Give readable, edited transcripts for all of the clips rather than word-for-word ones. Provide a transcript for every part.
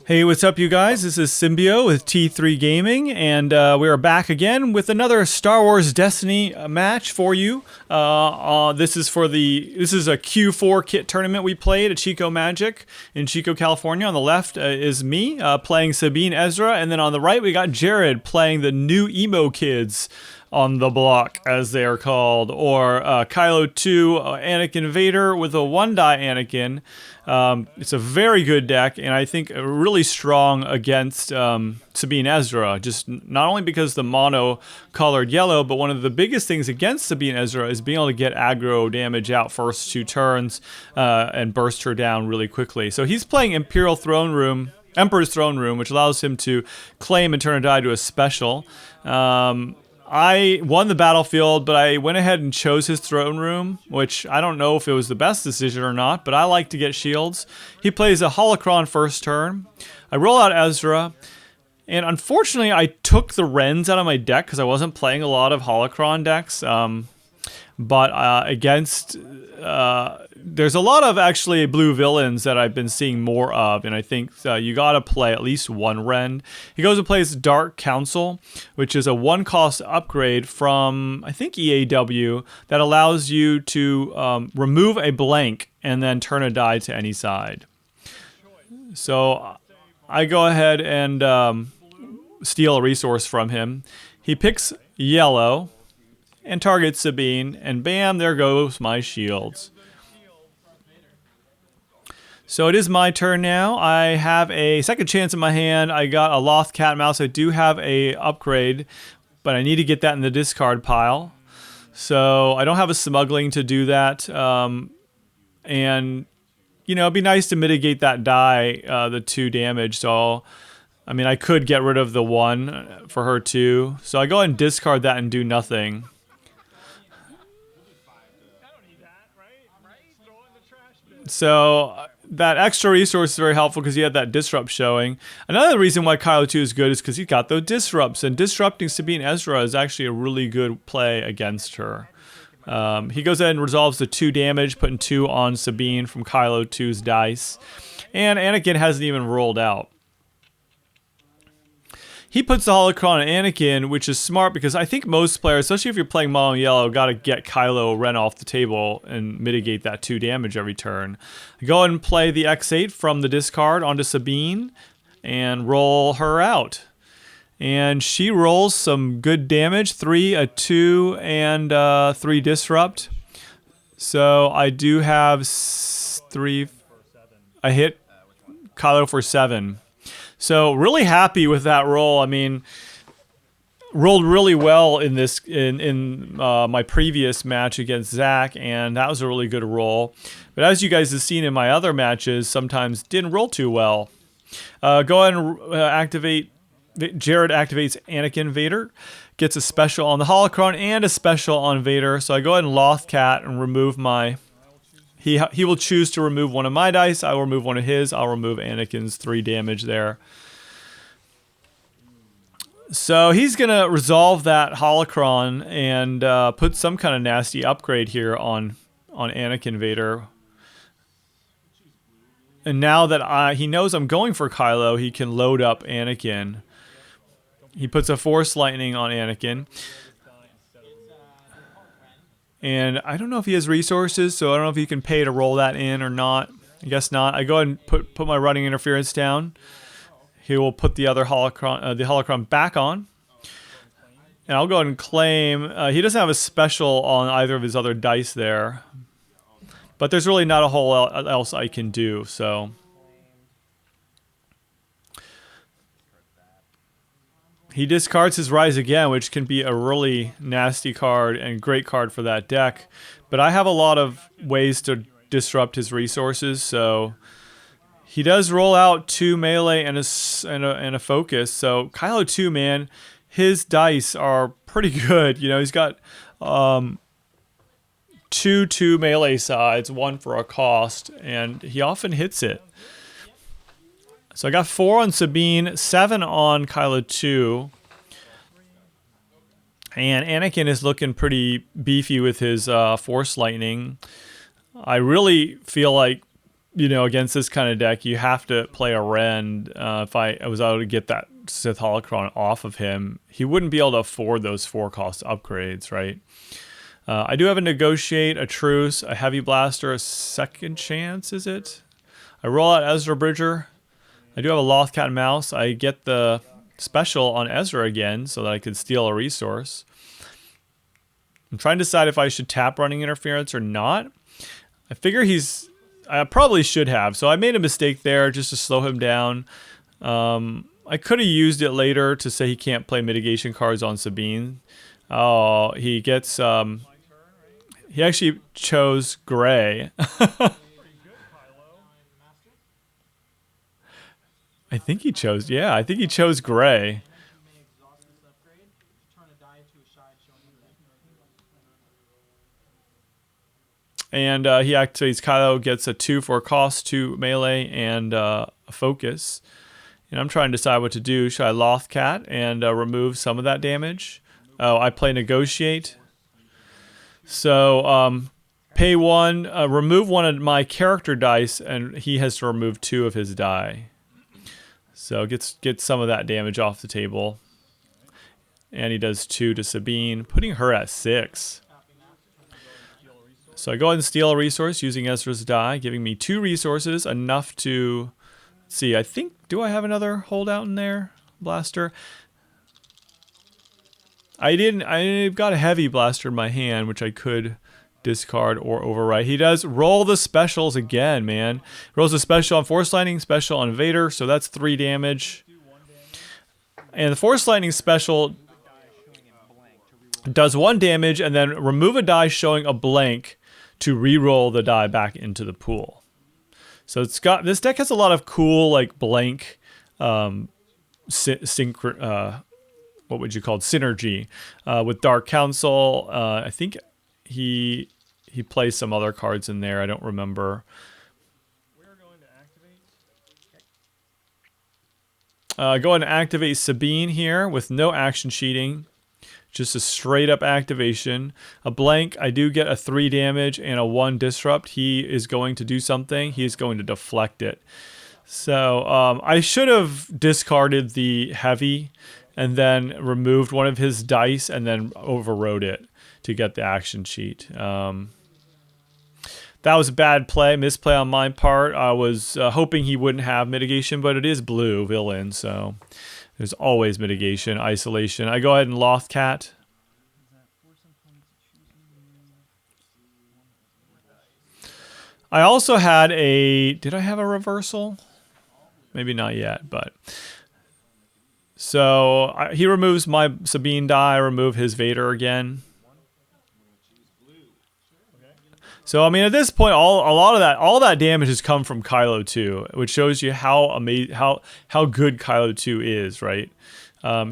Hey, what's up, you guys? This is Symbio with T3 Gaming, and we are back again with another Star Wars Destiny match for you. This is a Q4 kit tournament we played at Chico Magic in Chico, California. On the left is me playing Sabine, Ezra, and then on the right we got Jared playing the new emo kids on the block, as they are called, or Kylo2, Anakin Vader with a 1-die Anakin. It's a very good deck, and I think really strong against Sabine Ezra, just not only because the mono-colored yellow, but one of the biggest things against Sabine Ezra is being able to get aggro damage out first 2 turns and burst her down really quickly. So he's playing Emperor's Throne Room, which allows him to claim and turn a die to a special. I won the battlefield, but I went ahead and chose his throne room, which I don't know if it was the best decision or not, but I like to get shields. He plays a holocron first turn. I roll out Ezra, and unfortunately I took the Rens out of my deck because I wasn't playing a lot of holocron decks. There's a lot of actually blue villains that I've been seeing more of, and I think you gotta play at least one Ren. He goes and plays Dark Council, which is a 1-cost upgrade from, I think, EAW, that allows you to remove a blank and then turn a die to any side. So I go ahead and steal a resource from him. He picks yellow and targets Sabine, and bam, there goes my shields. So it is my turn now. I have a second chance in my hand. I got a Loth Cat Mouse. I do have a upgrade, but I need to get that in the discard pile. So I don't have a smuggling to do that. And, you know, it'd be nice to mitigate that die, the 2 damage. So, I mean, I could get rid of the 1 for her too. So I go ahead and discard that and do nothing. So that extra resource is very helpful because he had that disrupt showing. Another reason why Kylo2 is good is because he's got those disrupts, and disrupting Sabine Ezra is actually a really good play against her. He goes ahead and resolves the 2 damage, putting 2 on Sabine from Kylo2's dice, and Anakin hasn't even rolled out. He puts the holocron on Anakin, which is smart because I think most players, especially if you're playing mono yellow, got to get Kylo Ren off the table and mitigate that 2 damage every turn. Go ahead and play the X8 from the discard onto Sabine and roll her out. And she rolls some good damage, 3, a 2, and 3 disrupt. So I do have 3. I hit Kylo for 7. So really happy with that roll. I mean, rolled really well in this in my previous match against Zach, and that was a really good roll. But as you guys have seen in my other matches, sometimes didn't roll too well. Go ahead and activate. Jared activates Anakin Vader, gets a special on the holocron and a special on Vader. So I go ahead and Loth Cat and remove my. He will choose to remove one of my dice. I will remove one of his. I'll remove Anakin's 3 damage there. So he's going to resolve that holocron and put some kind of nasty upgrade here on Anakin Vader. And now that he knows I'm going for Kylo, he can load up Anakin. He puts a Force Lightning on Anakin. And I don't know if he has resources, so I don't know if he can pay to roll that in or not. I guess not. I go ahead and put my running interference down. He will put the other holocron back on. And I'll go ahead and claim. He doesn't have a special on either of his other dice there. But there's really not a whole else I can do, so. He discards his Rise Again, which can be a really nasty card and great card for that deck. But I have a lot of ways to disrupt his resources, so he does roll out 2 melee and a focus. So Kylo2, man, his dice are pretty good. You know, he's got 2 melee sides, 1 for a cost, and he often hits it. So I got 4 on Sabine, 7 on Kylo2. And Anakin is looking pretty beefy with his Force Lightning. I really feel like you know, against this kind of deck, you have to play a Ren. If I was able to get that Sith Holocron off of him, he wouldn't be able to afford those 4-cost upgrades, right? I do have a Negotiate, a Truce, a Heavy Blaster, a Second Chance, is it? I roll out Ezra Bridger. I do have a Loth Cat and Mouse. I get the special on Ezra again so that I could steal a resource. I'm trying to decide if I should tap Running Interference or not. I figure I probably should have, so I made a mistake there just to slow him down. I could have used it later to say he can't play mitigation cards on Sabine. Oh, he gets, he actually chose gray. I think he chose, yeah, I think he chose gray. And he activates Kylo, gets a 2 for a cost, 2 melee, and a focus. And I'm trying to decide what to do. Should I Loth Cat and remove some of that damage? Oh, I play Negotiate. So pay 1, remove 1 of my character dice, and he has to remove 2 of his die. So get some of that damage off the table. And he does 2 to Sabine, putting her at 6. So I go ahead and steal a resource using Ezra's die, giving me 2 resources, enough to... Let's see, I think... Do I have another holdout in there? Blaster? I didn't... I've got a Heavy Blaster in my hand, which I could discard or overwrite. He does roll the specials again, man. Rolls a special on Force Lightning, special on Vader, so that's 3 damage. And the Force Lightning special does 1 damage, and then remove a die showing a blank to re-roll the die back into the pool. So it's got, this deck has a lot of cool, like, blank, what would you call it, synergy with Dark Council. I think he plays some other cards in there. I don't remember. We're going to activate. Go ahead and activate Sabine here with no action sheeting. Just a straight up activation. A blank, I do get a 3 damage and a 1 disrupt. He is going to do something. He is going to deflect it. So I should have discarded the heavy and then removed 1 of his dice and then overrode it to get the action sheet. That was a bad play, misplay on my part. I was hoping he wouldn't have mitigation, but it is blue villain, so... There's always mitigation, isolation. I go ahead and Loth Cat. I also had a... Did I have a reversal? Maybe not yet, but... So he removes my Sabine die. I remove his Vader again. So I mean, at this point, all that damage has come from Kylo2, which shows you how amazing, how good Kylo2 is, right?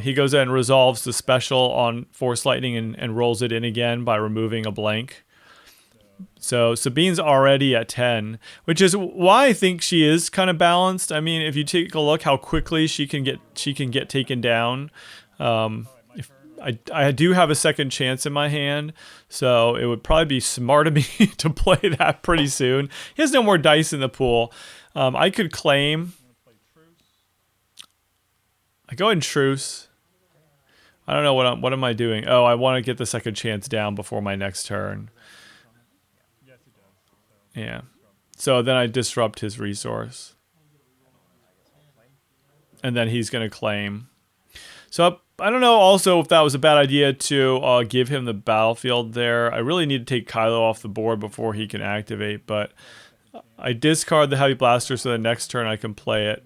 He goes in and resolves the special on Force Lightning and rolls it in again by removing a blank. So Sabine's already at 10, which is why I think she is kind of balanced. I mean, if you take a look how quickly she can get taken down. I do have a second chance in my hand, so it would probably be smart of me to play that pretty soon. He has no more dice in the pool. I could claim. I go in Truce. I don't know what am I doing. Oh, I want to get the second chance down before my next turn. Yeah. So then I disrupt his resource. And then he's going to claim. So I don't know also if that was a bad idea to give him the battlefield there. I really need to take Kylo off the board before he can activate, but I discard the Heavy Blaster so the next turn I can play it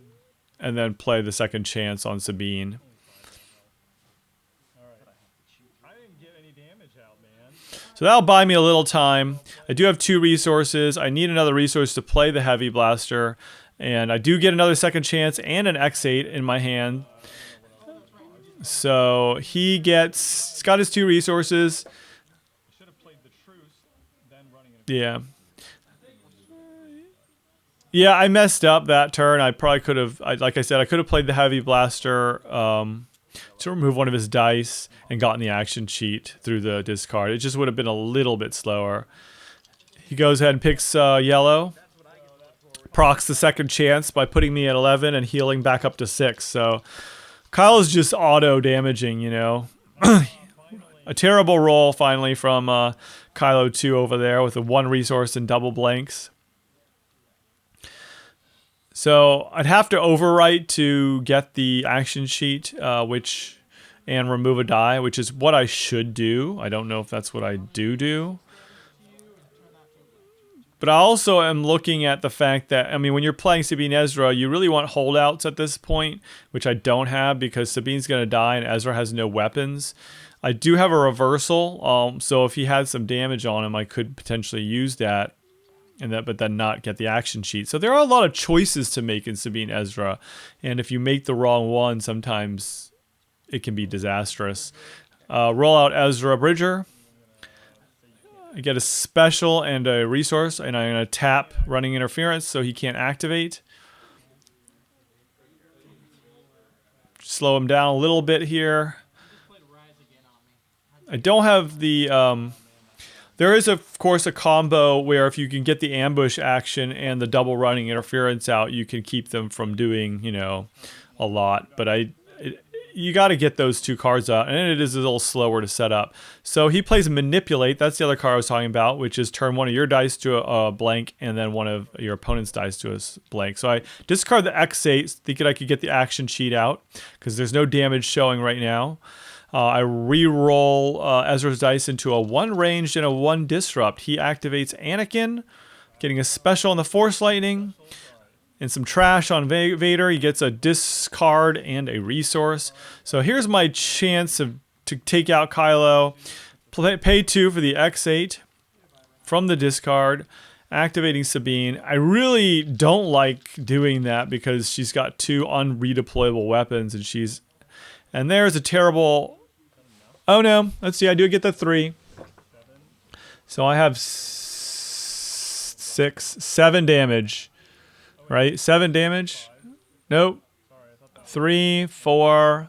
and then play the second chance on Sabine. So that'll buy me a little time. I do have 2 resources. I need another resource to play the Heavy Blaster, and I do get another second chance and an X8 in my hand. So he's got his 2 resources. Yeah. Yeah, I messed up that turn. I probably could have, like I said, I could have played the Heavy Blaster to remove 1 of his dice and gotten the action sheet through the discard. It just would have been a little bit slower. He goes ahead and picks yellow. procs the second chance by putting me at 11 and healing back up to 6. So Kylo's just auto damaging, you know. A terrible roll finally from Kylo2 over there with a 1 resource and double blanks. So I'd have to overwrite to get the action sheet, and remove a die, which is what I should do. I don't know if that's what I do. But I also am looking at the fact that, I mean, when you're playing Sabine Ezra, you really want holdouts at this point, which I don't have because Sabine's going to die and Ezra has no weapons. I do have a reversal, so if he had some damage on him, I could potentially use that, but then not get the action sheet. So there are a lot of choices to make in Sabine Ezra, and if you make the wrong one, sometimes it can be disastrous. Roll out Ezra Bridger. I get a special and a resource, and I'm going to tap running interference so he can't activate. Slow him down a little bit here. I don't have the... there is, of course, a combo where if you can get the ambush action and the double running interference out, you can keep them from doing, you know, a lot. But you got to get those 2 cards out, and it is a little slower to set up. So he plays Manipulate. That's the other card I was talking about, which is turn one of your dice to a blank, and then one of your opponent's dice to a blank. So I discard the X8, thinking I could get the action sheet out, because there's no damage showing right now. I re-roll Ezra's dice into a 1 ranged and a 1 disrupt. He activates Anakin, getting a special on the Force Lightning. And some trash on Vader. He gets a discard and a resource. So here's my chance to take out Kylo. Pay 2 for the X8 from the discard. Activating Sabine. I really don't like doing that because she's got 2 unredeployable weapons. And there's a terrible... Oh no, let's see, I do get the 3. So I have 7 damage. Right, 7 damage. Nope. 3, 4.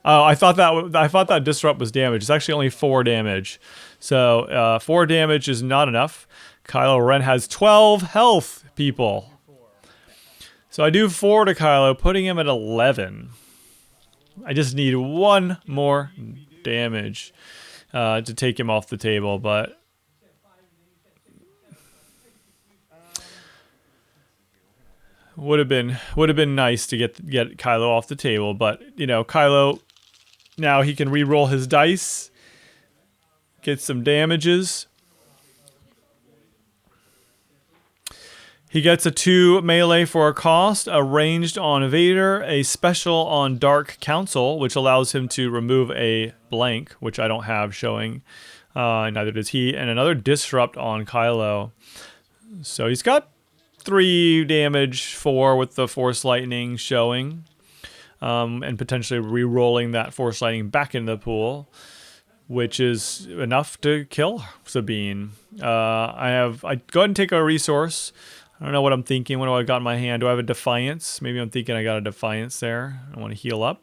Oh, I thought that disrupt was damage. It's actually only 4 damage. So 4 damage is not enough. Kylo Ren has 12 health, people. So I do 4 to Kylo, putting him at 11. I just need 1 more damage to take him off the table, but. Would have been nice to get Kylo off the table, but you know, Kylo now he can re-roll his dice, get some damages. He gets a 2 melee for a cost, a ranged on Vader, a special on Dark Council, which allows him to remove a blank, which I don't have showing. Neither does he, and another disrupt on Kylo. So he's got 3 damage, 4 with the Force Lightning showing, and potentially re-rolling that Force Lightning back into the pool, which is enough to kill Sabine. I go ahead and take a resource. I don't know what I'm thinking. What do I got in my hand? Do I have a Defiance? Maybe I'm thinking I got a Defiance there. I want to heal up.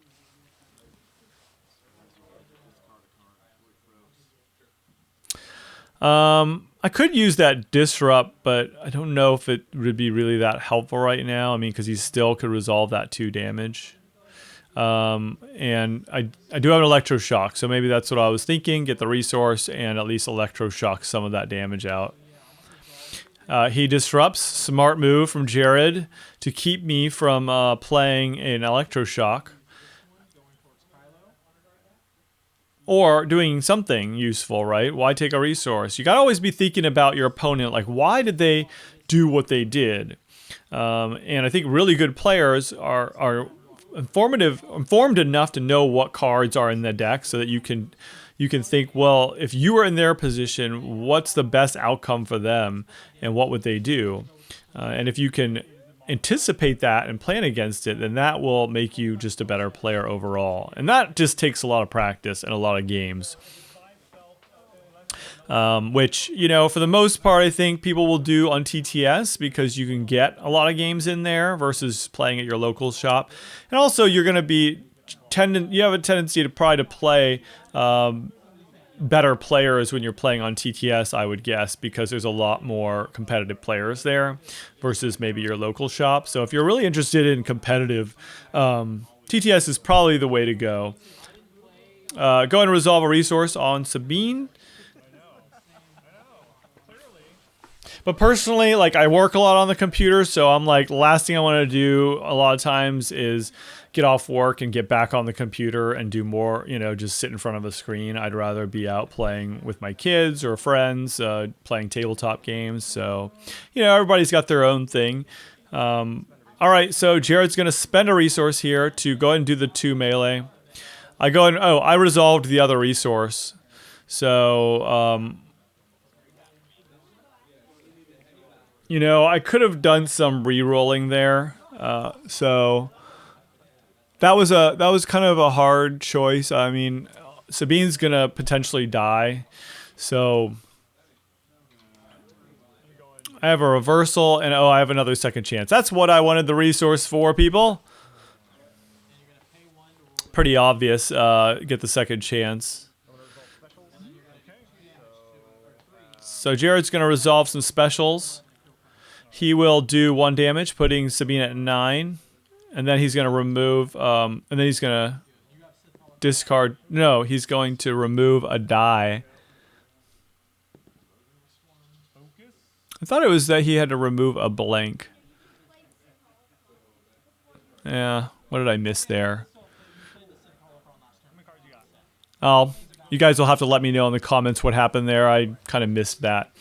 I could use that disrupt, but I don't know if it would be really that helpful right now. I mean, because he still could resolve that 2 damage. And I do have an electroshock, so maybe that's what I was thinking. Get the resource and at least electroshock some of that damage out. He disrupts. Smart move from Jared to keep me from playing an electroshock. Or doing something useful, right? Why take a resource? You gotta always be thinking about your opponent, like why did they do what they did? And I think really good players are informed enough to know what cards are in the deck, so that you can think, well, if you were in their position, what's the best outcome for them, and what would they do? And if you can anticipate that and plan against it, then that will make you just a better player overall. And that just takes a lot of practice and a lot of games. Which, you know, for the most part, I think people will do on TTS because you can get a lot of games in there versus playing at your local shop. And also, you're going to be you have a tendency to probably play better players when you're playing on TTS, I would guess, because there's a lot more competitive players there versus maybe your local shop. So if you're really interested in competitive, TTS is probably the way to go. Go ahead and resolve a resource on Sabine. But personally, like, I work a lot on the computer, so I'm like, the last thing I want to do a lot of times is get off work and get back on the computer and do more, you know, just sit in front of a screen. I'd rather be out playing with my kids or friends, playing tabletop games. So, you know, everybody's got their own thing. All right, so Jared's going to spend a resource here to go ahead and do the 2 melee. I resolved the other resource. So, you know, I could have done some re-rolling there. So that was kind of a hard choice. I mean, Sabine's gonna potentially die, so I have a reversal, and I have another second chance. That's what I wanted the resource for, people. Pretty obvious. Get the second chance. So Jared's gonna resolve some specials. He will do 1 damage, putting Sabine at 9. And then he's going to remove, and then he's going to discard. No, he's going to remove a die. I thought it was that he had to remove a blank. Yeah, what did I miss there? Oh, you guys will have to let me know in the comments what happened there. I kind of missed that.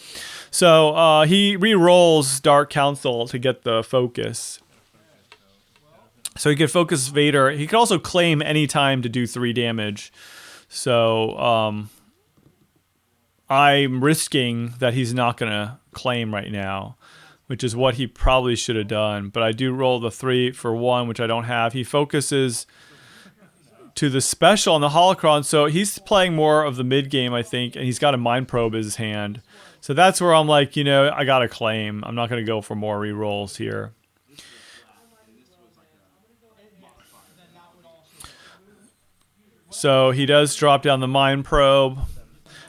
So he re-rolls Dark Council to get the focus. So he could focus Vader. He could also claim any time to do 3 damage. So I'm risking that he's not going to claim right now, which is what he probably should have done. But I do roll the 3 for 1, which I don't have. He focuses to the special on the holocron. So he's playing more of the mid game, I think, and he's got a mind probe in his hand. So that's where I'm like, you know, I got to claim. I'm not going to go for more re-rolls here. So he does drop down the mind probe.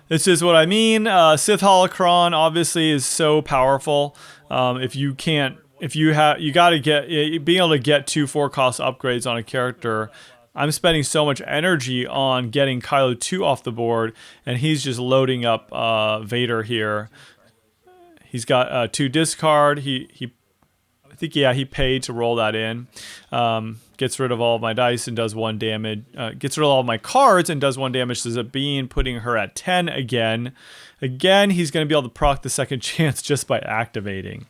This is what I mean. Sith holocron obviously is so powerful. If you got to get being able to get 2 4-cost upgrades on a character. I'm spending so much energy on getting Kylo2 off the board, and he's just loading up Vader here. He's got 2 discard. He paid to roll that in. Gets rid of all of my dice and does 1 damage. Gets rid of all of my cards and does 1 damage to Sabine, putting her at 10 again. Again, he's going to be able to proc the second chance just by activating.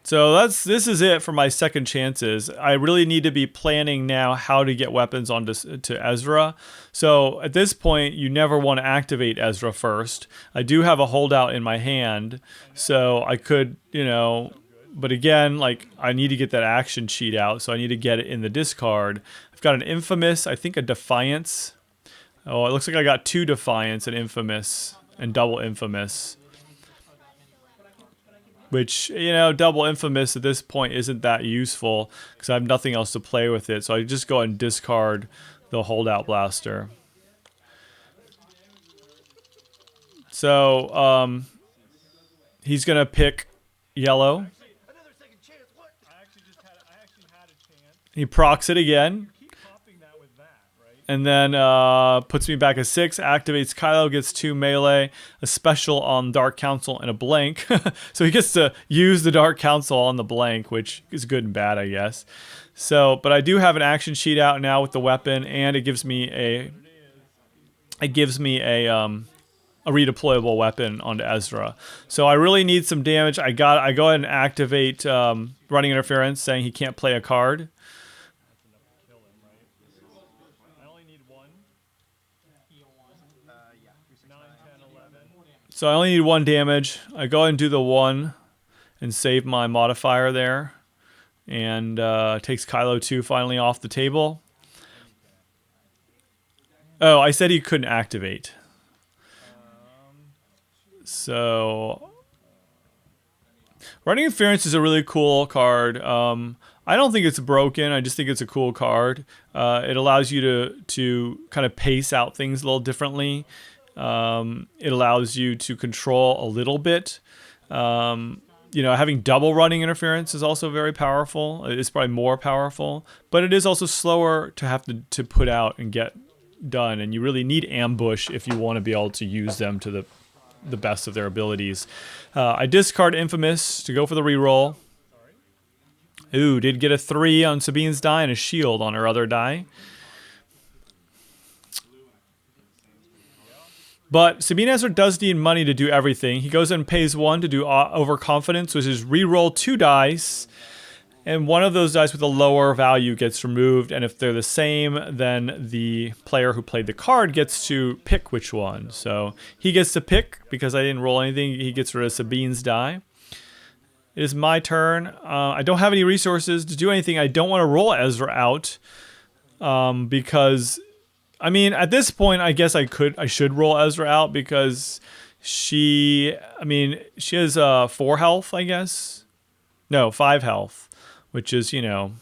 So this is it for my second chances. I really need to be planning now how to get weapons onto to Ezra. So at this point, you never want to activate Ezra first. I do have a holdout in my hand, so I could, you know, but again, like, I need to get that action sheet out, so I need to get it in the discard. I've got an Infamous, I think a Defiance. Oh, it looks like I got 2 Defiance, an Infamous, and double Infamous. Which, you know, double Infamous at this point isn't that useful because I have nothing else to play with it. So I just go ahead and discard the holdout blaster. So he's going to pick yellow. He procs it again. And then puts me back at 6, activates Kylo, gets 2 melee, a special on Dark Council, and a blank. So he gets to use the Dark Council on the blank, which is good and bad, I guess. So, but I do have an action sheet out now with the weapon, and it gives me a redeployable weapon onto Ezra. So I really need some damage. I go ahead and activate running interference, saying he can't play a card. So I only need 1 damage. I go ahead and do the 1 and save my modifier there. And takes Kylo2 finally off the table. Oh, I said he couldn't activate. So, Running Interference is a really cool card. I don't think it's broken. I just think it's a cool card. It allows you to kind of pace out things a little differently. It allows you to control a little bit. You know, having double running interference is also very powerful. It's probably more powerful, but it is also slower to have to put out and get done. And you really need ambush if you want to be able to use them to the best of their abilities. I discard Infamous to go for the reroll. Ooh, did get a 3 on Sabine's die and a shield on her other die. But Sabine Ezra does need money to do everything. He goes and pays 1 to do Overconfidence, which is reroll 2 dice. And one of those dice with a lower value gets removed. And if they're the same, then the player who played the card gets to pick which one. So he gets to pick because I didn't roll anything. He gets rid of Sabine's die. It is my turn. I don't have any resources to do anything. I don't want to roll Ezra out because, I mean, at this point, I guess I should roll Ezra out because she has 4 health, I guess. No, 5 health, which is, you know,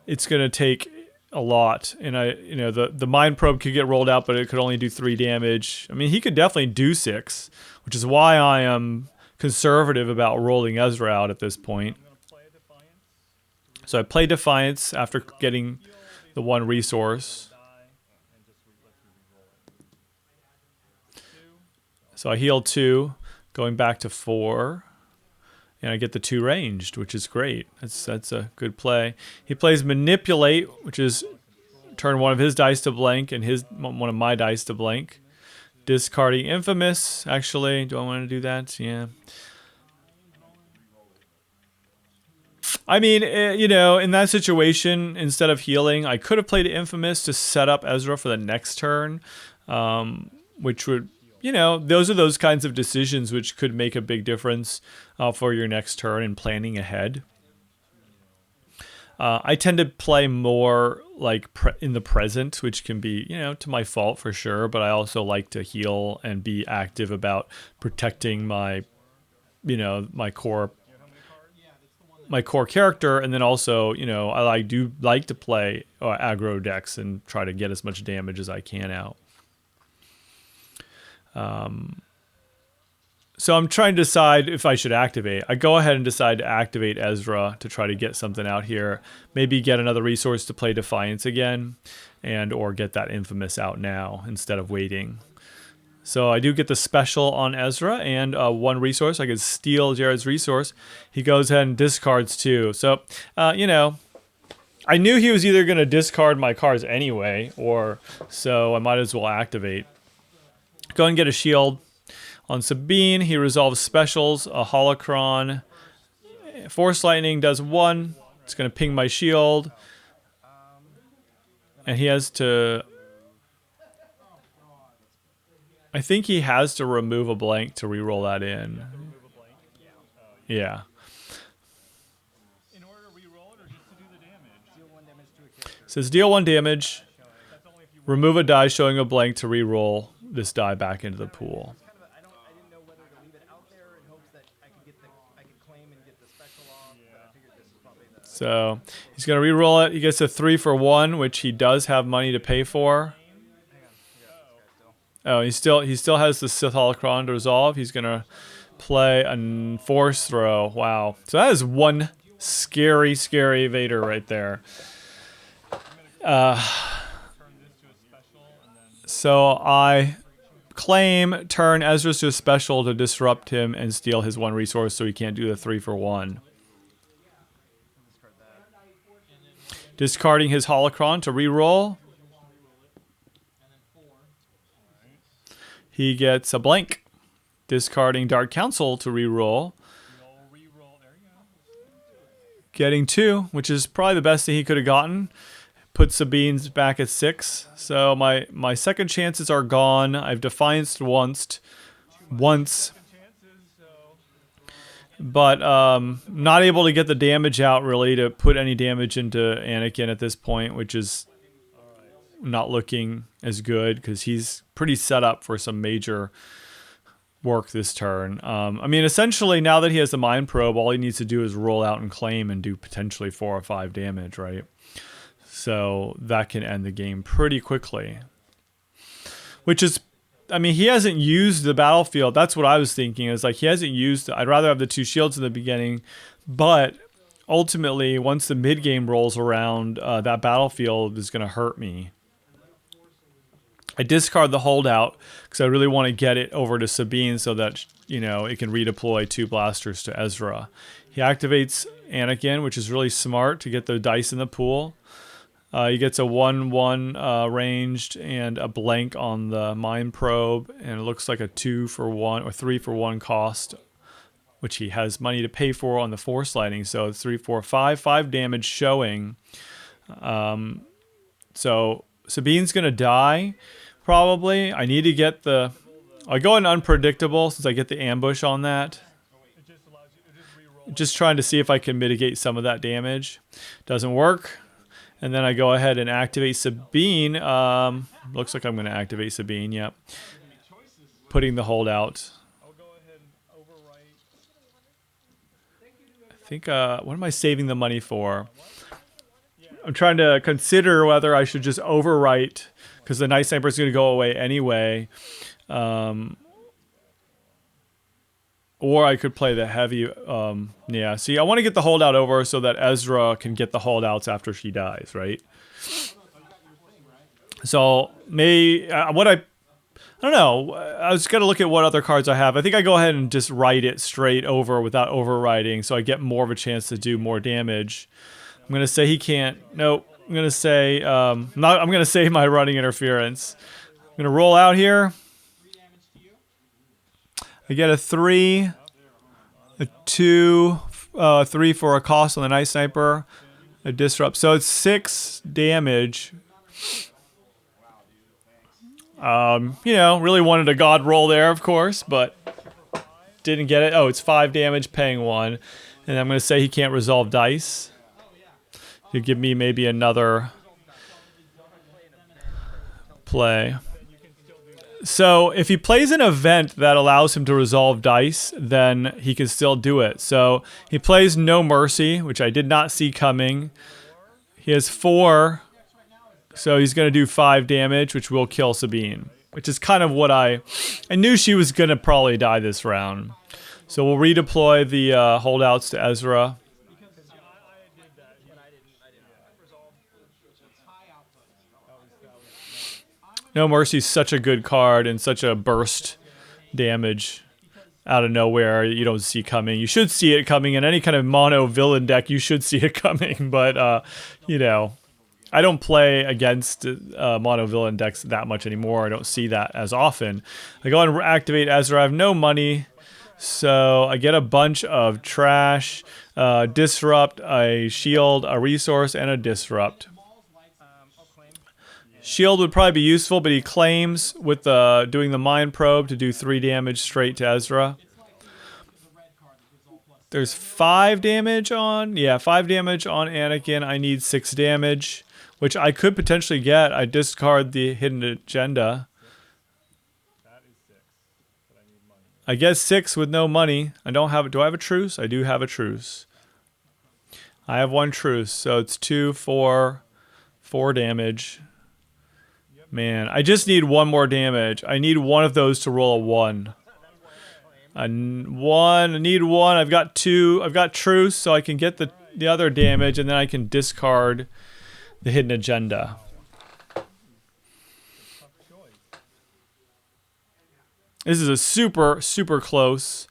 it's gonna take a lot. And the Mind Probe could get rolled out, but it could only do 3 damage. I mean, he could definitely do 6, which is why I am conservative about rolling Ezra out at this point. So I play Defiance after getting the 1 resource. So I heal 2, going back to 4, and I get the 2 ranged, which is great. That's a good play. He plays Manipulate, which is turn 1 of his dice to blank and one of my dice to blank. Discarding Infamous. Actually, do I want to do that? Yeah. I mean, you know, in that situation, instead of healing, I could have played Infamous to set up Ezra for the next turn, which would, you know, those are those kinds of decisions which could make a big difference for your next turn and planning ahead. I tend to play more like in the present, which can be, you know, to my fault for sure, but I also like to heal and be active about protecting my, you know, my core character, and then also, you know, I do like to play aggro decks and try to get as much damage as I can out. So I'm trying to decide if I should activate. I go ahead and decide to activate Ezra to try to get something out here. Maybe get another resource to play Defiance again, and or get that Infamous out now instead of waiting. So I do get the special on Ezra and 1 resource. I could steal Jared's resource. He goes ahead and discards 2. So, you know, I knew he was either going to discard my cards anyway, or so I might as well activate. Go and get a shield. On Sabine, he resolves specials, a holocron. Force Lightning does 1. It's going to ping my shield. And he has to... I think he has to remove a blank to reroll that in. Yeah. In order to reroll it or just to do the damage? Deal 1 damage to a character. It says deal 1 damage. Remove a die showing a blank to reroll this die back into the pool. I didn't know whether to leave it out there in hopes that I could claim and get the special off. But I figured this is probably the... So he's going to reroll it. He gets a 3 for 1, which he does have money to pay for. Oh, he still has the Sith Holocron to resolve. He's going to play a Force Throw. Wow. So that is one scary, scary Vader right there. So I claim turn Ezra's to a special to disrupt him and steal his 1 resource so he can't do the 3 for 1. Discarding his Holocron to reroll. He gets a blank. Discarding Dark Council to reroll. Getting 2, which is probably the best thing he could have gotten. Put Sabine's back at 6. So my second chances are gone. I've Defianced once. But not able to get the damage out really to put any damage into Anakin at this point, which is not looking as good because he's pretty set up for some major work this turn. I mean, essentially, now that he has the Mind Probe, all he needs to do is roll out and claim and do potentially 4 or 5 damage, right? So that can end the game pretty quickly. Which is, I mean, he hasn't used the battlefield. That's what I was thinking. Is like he hasn't used. I'd rather have the 2 shields in the beginning, but ultimately, once the mid game rolls around, that battlefield is going to hurt me. I discard the holdout because I really want to get it over to Sabine so that, you know, it can redeploy 2 blasters to Ezra. He activates Anakin, which is really smart to get the dice in the pool. He gets a 1/1 ranged and a blank on the Mind Probe, and it looks like a 2 for 1 or 3 for 1 cost, which he has money to pay for on the Force Lightning. So it's 3, 4, 5 damage showing. So Sabine's gonna die. Probably. I need to get the... I'll go in unpredictable since I get the ambush on that. Just trying to see if I can mitigate some of that damage. Doesn't work. And then I go ahead and activate Sabine. Looks like I'm going to activate Sabine, yep. Putting the holdout. I think, what am I saving the money for? I'm trying to consider whether I should just overwrite... because the Night Sniper is going to go away anyway. Or I could play the heavy. Yeah, see, I want to get the holdout over so that Ezra can get the holdouts after she dies, right? So, I don't know. I was going to look at what other cards I have. I think I go ahead and just write it straight over without overwriting so I get more of a chance to do more damage. I'm going to say he can't. Nope. I'm going to say, I'm going to save my running interference. I'm going to roll out here. I get a 3, a 2, 3 for a cost on the Night Sniper, a disrupt. So it's 6 damage. You know, really wanted a God roll there, of course, but didn't get it. Oh, it's 5 damage, paying 1. And I'm going to say he can't resolve dice. You give me maybe another play. So if he plays an event that allows him to resolve dice, then he can still do it. So he plays No Mercy, which I did not see coming. He has 4, so he's going to do 5 damage, which will kill Sabine, which is kind of what I knew she was going to probably die this round. So we'll redeploy the holdouts to Ezra. No Mercy is such a good card and such a burst damage out of nowhere you don't see coming. You should see it coming in any kind of mono villain deck. You should see it coming, but you know, I don't play against mono villain decks that much anymore. I don't see that as often. I go and activate Ezra. I have no money, so I get a bunch of trash, disrupt, a shield, a resource, and a disrupt. Shield would probably be useful, but he claims with doing the Mind Probe to do 3 damage straight to Ezra. There's 5 damage on... Yeah, 5 damage on Anakin. I need 6 damage, which I could potentially get. I discard the Hidden Agenda. I get 6 with no money. I don't have... Do I have a truce? I do have a truce. I have 1 truce, so it's 2, 4 damage. Man, I just need 1 more damage. I need 1 of those to roll a 1. I need 1. I've got 2. I've got truce, so I can get the other damage, and then I can discard the Hidden Agenda. This is a super, super close.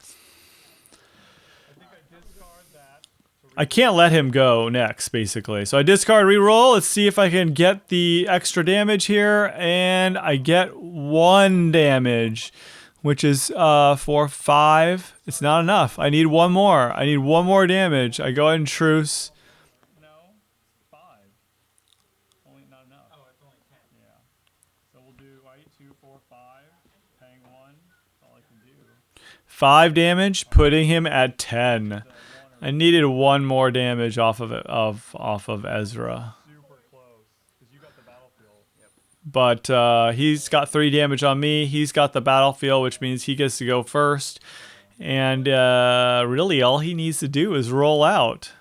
I can't let him go next, basically. So I discard, reroll. Let's see if I can get the extra damage here. And I get 1 damage, which is 4, 5. It's not enough. I need 1 more. I need 1 more damage. I go ahead and truce. No, 5. Only not enough. Oh, it's only 10. Yeah. So we'll do 2, 4, 5. Paying 1. That's all I can do. 5 damage, putting him at 10. I needed 1 more damage off of Ezra. Super close, because you got the battlefield. Yep. but he's got 3 damage on me. He's got the battlefield, which means he gets to go first. And really all he needs to do is roll out.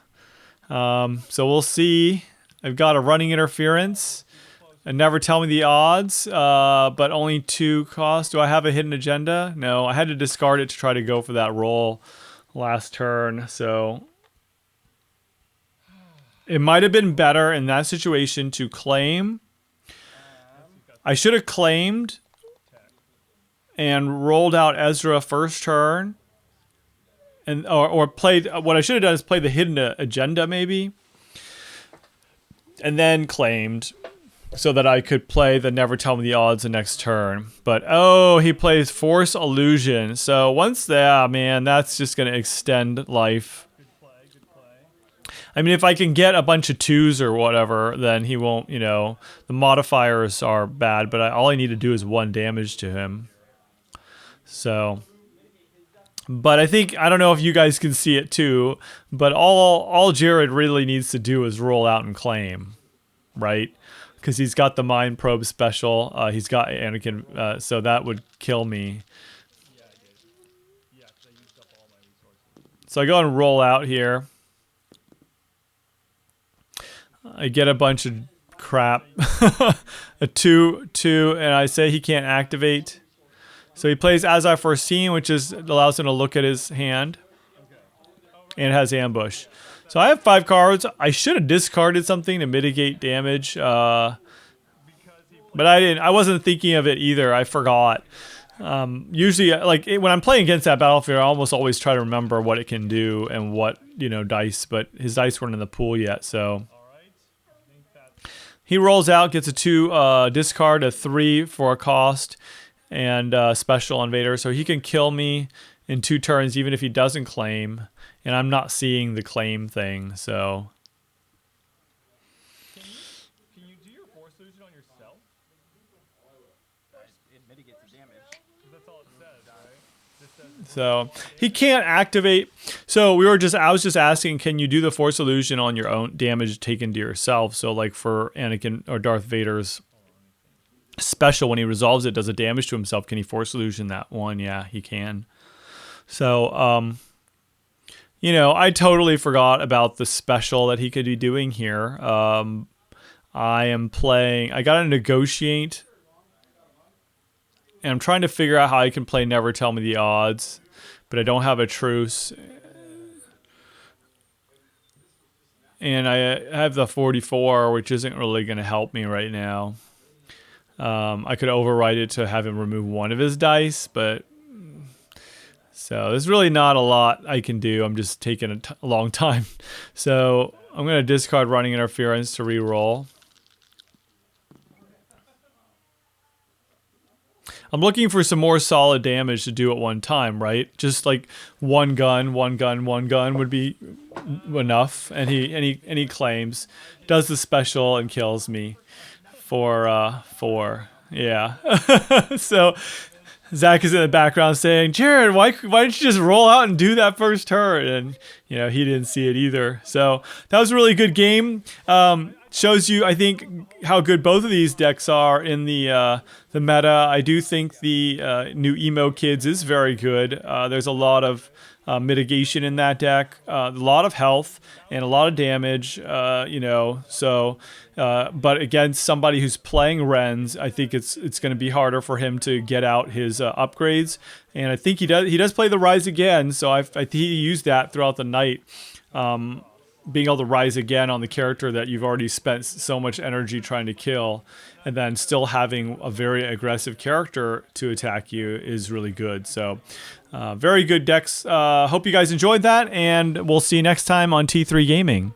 So we'll see. I've got a running interference. And never tell me the odds, but only 2 cost. Do I have a hidden agenda? No, I had to discard it to try to go for that roll last turn. So it might have been better in that situation to claim. I should have claimed and rolled out Ezra first turn. And or played, what I should have done is play the hidden agenda maybe. And then claimed. So that I could play the never tell me the odds the next turn. But, oh, he plays Force Illusion. So once that, man, that's just going to extend life. Good play. I mean, if I can get a bunch of 2s or whatever, then he won't, you know, the modifiers are bad. But all I need to do is 1 damage to him. So, but I think, I don't know if you guys can see it too, but all Jared really needs to do is roll out and claim, right? Because he's got the Mind Probe special. He's got Anakin, so that would kill me. Yeah, I did. Yeah, 'cause I used up all my resources. So I go and roll out here. I get a bunch of crap. A 2, and I say he can't activate. So he plays As I Foreseen, which is allows him to look at his hand. And has Ambush. So I have 5 cards. I should have discarded something to mitigate damage, but I didn't. I wasn't thinking of it either. I forgot. Usually, like when I'm playing against that battlefield, I almost always try to remember what it can do and what dice. But his dice weren't in the pool yet, so he rolls out, gets a 2, discard a 3 for a cost, and special on Vader, so he can kill me in 2 turns, even if he doesn't claim. And I'm not seeing the claim thing, so. Can you do your Force Illusion on yourself? It mitigates the damage. That's all it says, right? It says So he can't activate. So I was just asking, can you do the Force Illusion on your own damage taken to yourself? So like for Anakin or Darth Vader's special, when he resolves it, does a damage to himself. Can he Force Illusion that one? Yeah, he can. So, I totally forgot about the special that he could be doing here. I got to negotiate. And I'm trying to figure out how I can play Never Tell Me the Odds. But I don't have a truce. And I have the 44, which isn't really going to help me right now. I could override it to have him remove 1 of his dice, but... So there's really not a lot I can do. I'm just taking a long time. So I'm going to discard Running Interference to re-roll. I'm looking for some more solid damage to do at one time, right? Just like 1 gun would be enough. And he claims, does the special and kills me for 4. Yeah. So... Zach is in the background saying, Jared, why didn't you just roll out and do that first turn? And, he didn't see it either. So that was a really good game. Shows you, I think, how good both of these decks are in the meta. I do think the new Emo Kids is very good. There's a lot of mitigation in that deck, a lot of health and a lot of damage, so but against somebody who's playing Rens, I think it's going to be harder for him to get out his upgrades, and I think he does play the Rise Again, so I think he used that throughout the night, being able to rise again on the character that you've already spent so much energy trying to kill, and then still having a very aggressive character to attack you is really good. So very good decks. Hope you guys enjoyed that, and we'll see you next time on T3 Gaming.